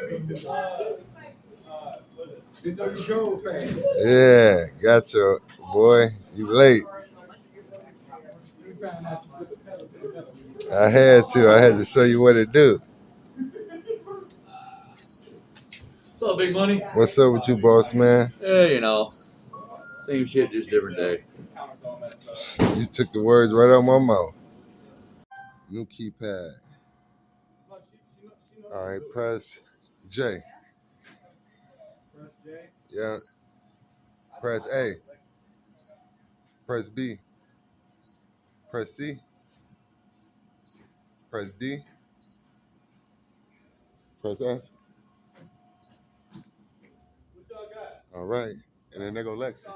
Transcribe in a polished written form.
You know you drove fast. Yeah, got you, boy. You late. You found out you put the pedal to the metal. I had to. I had to show you what it do. What's up, big money? What's up with you, boss man? Yeah, you know, same shit, just different day. You took the words right out my mouth. New keypad. All right, press J. Press J. Yeah. Press A. Press B. Press C. Press D. Press F. What y'all got? All right. And then there go Lexi.